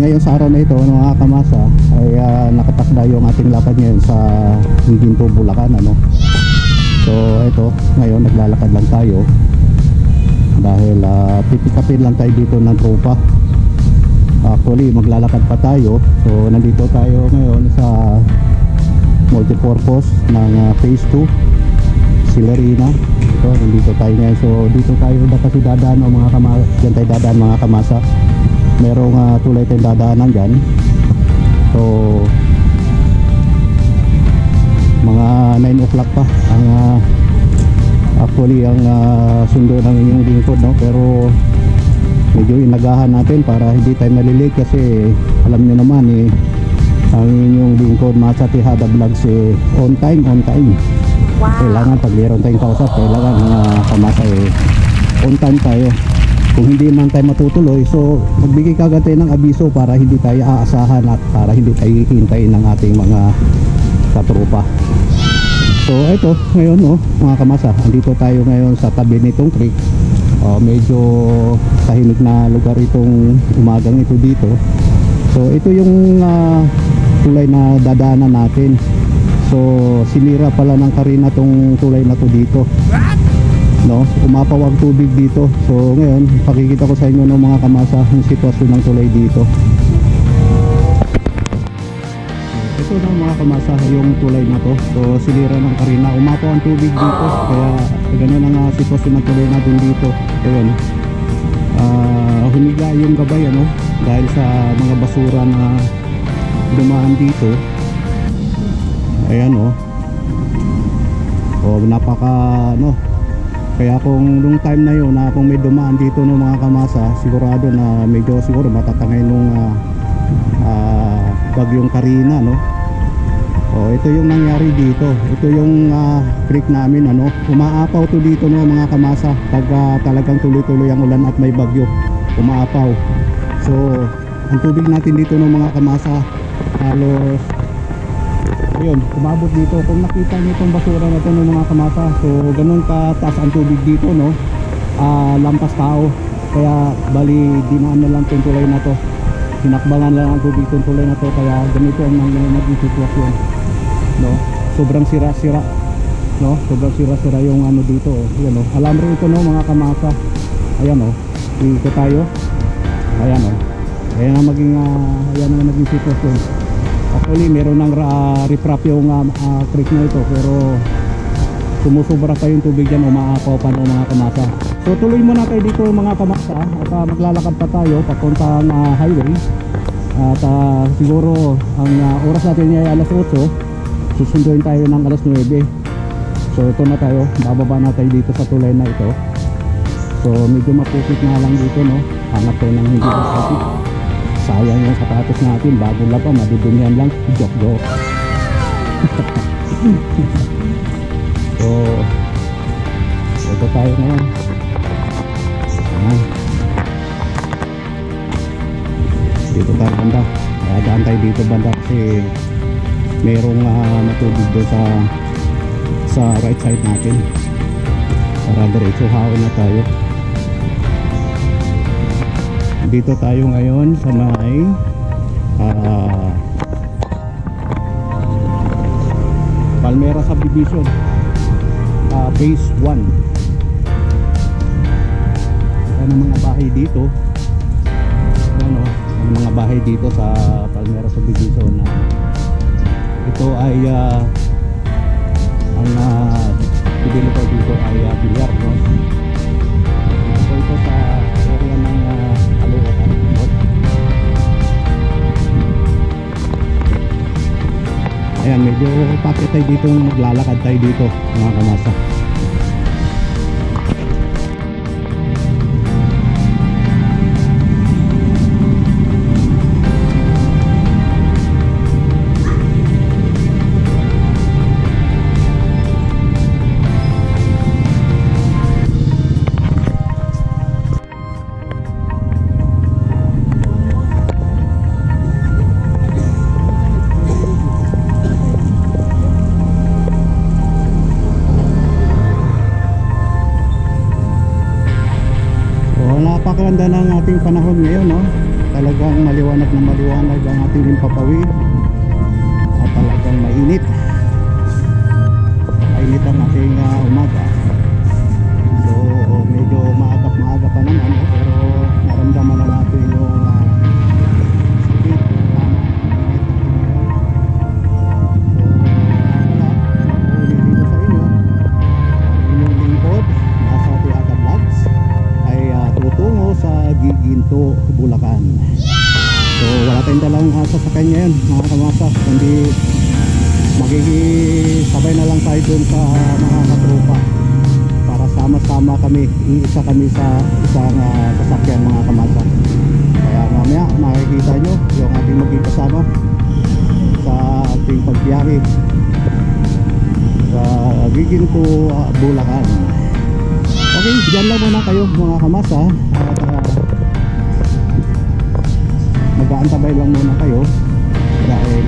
ngayon sa araw na ito mga kamasa ay nakatakda yung ating lakad ngayon sa Hinginto, Bulacan, ano. So ito ngayon naglalakad lang tayo dahil pipikapin lang tayo dito ng tropa. Actually maglalakad pa tayo. So nandito tayo ngayon sa multipurpose ng phase 2 Silarina. Ito nandito tayo ngayon. So dito tayo kasi dadaan mga kamasa. Diyan tayo dadaan mga kamasa. Merong tulay tayong dadaanan dyan. So mga 9 o'clock pa ang actually ang sundo ng inyong lingkod, no? Pero medyo inagahan natin para hindi tayo malilate kasi alam nyo naman ang inyong lingkod Masa Tejada Vlogs on time. Wow. Kailangan pag meron tayong kausap, kailangan kamasa on time tayo. Kung hindi man tayo matutuloy, so magbigay kagad tayo ng abiso para hindi tayo aasahan at para hindi tayo hihintayin ng ating mga katropa. So ito ngayon, no, mga kamasa, andito tayo ngayon sa tabi nitong creek. Medyo tahimik na lugar itong umagang ito dito. So ito yung tulay na dadaanan natin. So sinira pala ng Karina tong tulay na to dito, no? Umapaw ang tubig dito. So ngayon pakikita ko sa inyo, no, mga kamasa, yung sitwasyon ng tulay dito. Ito na mga kamasa yung tulay na to. So sinira ng Karina, umapaw ang tubig dito. Kaya ganun ang sitwasyon ng tulay natin dito. Ayun, humiga yung gabay, ano, dahil sa mga basura na dumaan dito. Ayan, napaka, no. Kaya kung nung time na yun kung may dumaan dito, no, mga kamasa, sigurado na medyo siguro matatangay nung bagyong Karina, no. Ito yung nangyari dito. Ito yung creek namin, ano. Umaapaw to dito, no, mga kamasa, pag talagang tuloy-tuloy ang ulan at may bagyo, umaapaw. So ang tubig natin dito, no, mga kamasa, halos ayun, umabot dito. Kung nakita niyo itong basura na ito, no, mga kamasa, so ganun kataas ang tubig dito, no. Lampas tao. Kaya bali dinaan na lang itong tulay na to, hinakbangan lang ang tubig itong tulay na to. Kaya ganito ang naging sitwasyon, no. Sobrang sira-sira, no. Sobrang sira-sira yung ano dito, ayan, no. Alam rin ito, no, mga kamasa. Ayan, no. Ikot tayo. Ayan, no. Ayan ang naging sitwasyon. Actually meron ng riprap yung creek na ito, pero sumusubra pa yung tubig dyan, umaapaw pa, no, mga kamasa. So tuloy muna tayo dito, mga kamasa, at maglalakad pa tayo papuntang highway. At siguro ang oras natin ay alas 8, susunduin tayo ng alas 9. So ito na tayo, bababa na tayo dito sa tulay na ito. So medyo mapupit nga lang dito, no. Hanap tayo ng hindi masakit. Sayang yung sapatos natin, bago lang pa, madudunyan lang. Joke. So ito tayo ngayon. Dito tayo banda. Daan tayo dito banda kasi merong matubig doon sa right side natin. Para diretso haon na tayo. Dito tayo ngayon sa may Palmera Subdivision, phase 1. Ayan ang mga bahay dito. Ayan, ang mga bahay dito sa Palmera Subdivision. Ito ay ang developer dito ay Bilyar, no? So ito sa area ng Caloocan. Ayan, medyo pakit tayo dito, maglalakad tayo dito, mga kamasa. Napakaganda ng ating panahon ngayon, no? talagang maliwanag na maliwanag ang ating himpapawid at talagang mainit ang ating umaga. So medyo maaga pa naman, pero naramdaman na natin yung sakit na mainit natin ngayon. So ulit dito sa inyo, inyong lingkod nasa Tiaga Vlogs ay tutungo sa Giginto, Bulacan. So wala tayong dalang sasakyan ngayon mga kamasa, kundi magiging na lang tayo dun sa mga katropa para sama-sama kami, iisa kami sa isang sasakyan mga kamasa. Kaya mamaya makikita nyo yung ating maging kasama sa ating pagbiyahe sa Giginto, Bulacan. Okay, dyan lang muna kayo mga kamasa at mag-aantabay lang muna kayo dahil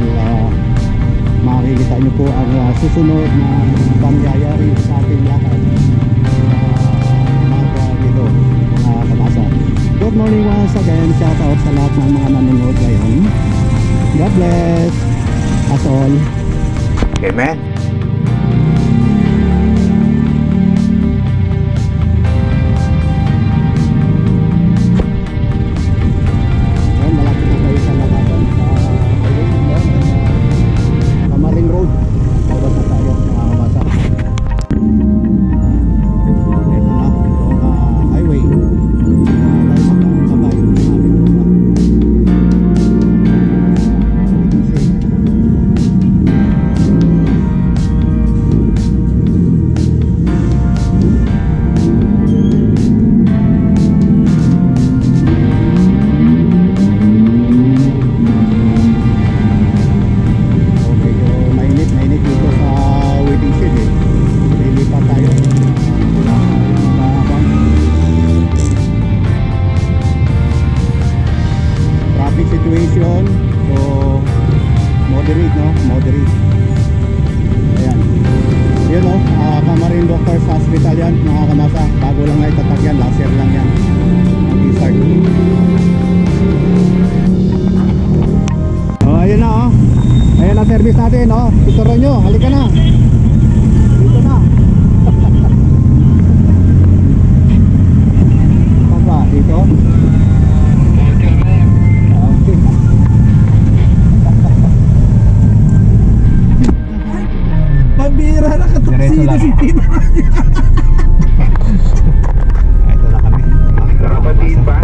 makikita nyo po ang susunod na pangyayari sa ating lahat umaga dito mga kamasa. Good morning once again, shout out sa lahat ng mga nanonood ngayon. God bless us all. Amen. Situation, so moderate. Ayan, yun o, Camarine Doctors Hospital yan mga kamasa, bago lang na itatag yan, last year lang yan mag-start. Ayun na ayan ang service natin tuturuan nyo, halika na dito na. Papa, dito pambira na katuksina si Tito. Ito na kami. Kapatid ba?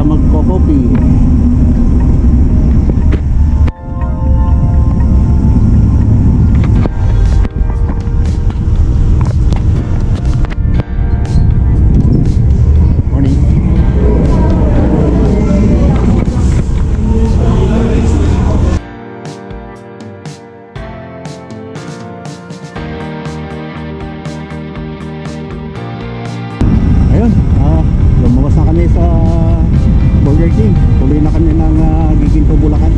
magko-coffee. Ayun, lumabas na kami sa Burger King. Tuloy na kami ng Giginto, Bulacan.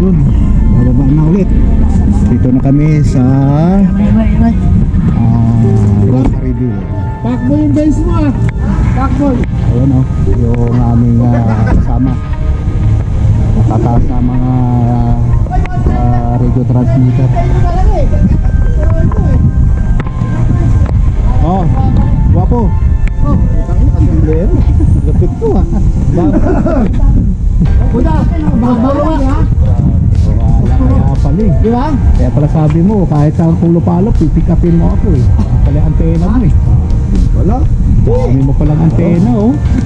Yun, bababa na ulit. Dito na kami sa Rosaryville. Pakbo yung base mo ah. Pakbo. Ayun yung aming kasama. Nakataas na mga radio transmitter. Oh, guwapo. Oh, tangin na kasumblero. Lapit ko Kuda, babawa ha? Wala kaya pala eh. Di ba? Kaya pala sabi mo, kahit sa pulo-palop, pipick upin mo ako eh. Pala yung antena mo eh. Wala. Dami mo palang antena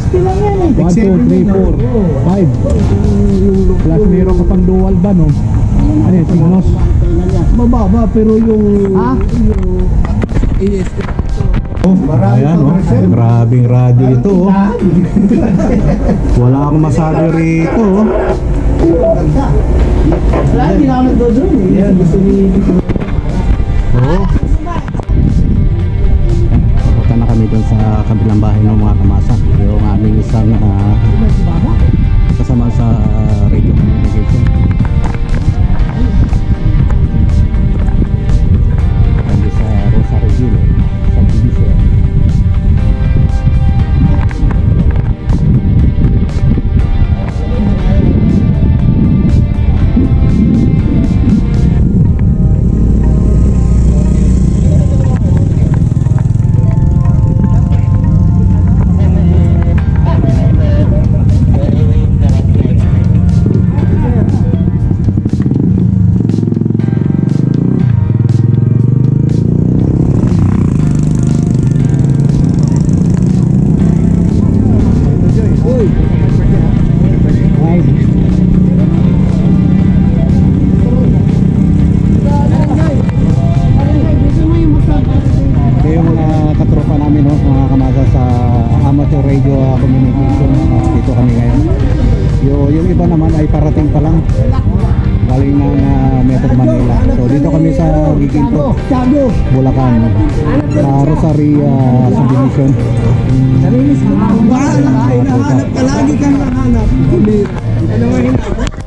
60 lang yan eh. 1, 2, 3, 4, 5. Plus meron ka pang dual ba no? Ano yung tingnos? Mababa pero yung... Ha? Yung... Yes. Ayan grabing radio ito Wala akong masabi rito Wala, hindi na ako nagdodron eh. Yan, gusto ni... Papunta na kami doon sa kabilang bahay ng mga kamasa. Yung aming isang kasama sa radio communication. Kami sa Rosaryville, sa Division. Dito kami ngayon. Yung iba naman ay parating pa lang. Galing na Metro Manila. So dito kami sa Giginto, Bulacan. Sa Rosary Subdivision. Hinahanap ka lagi kang nahanap. Ano nga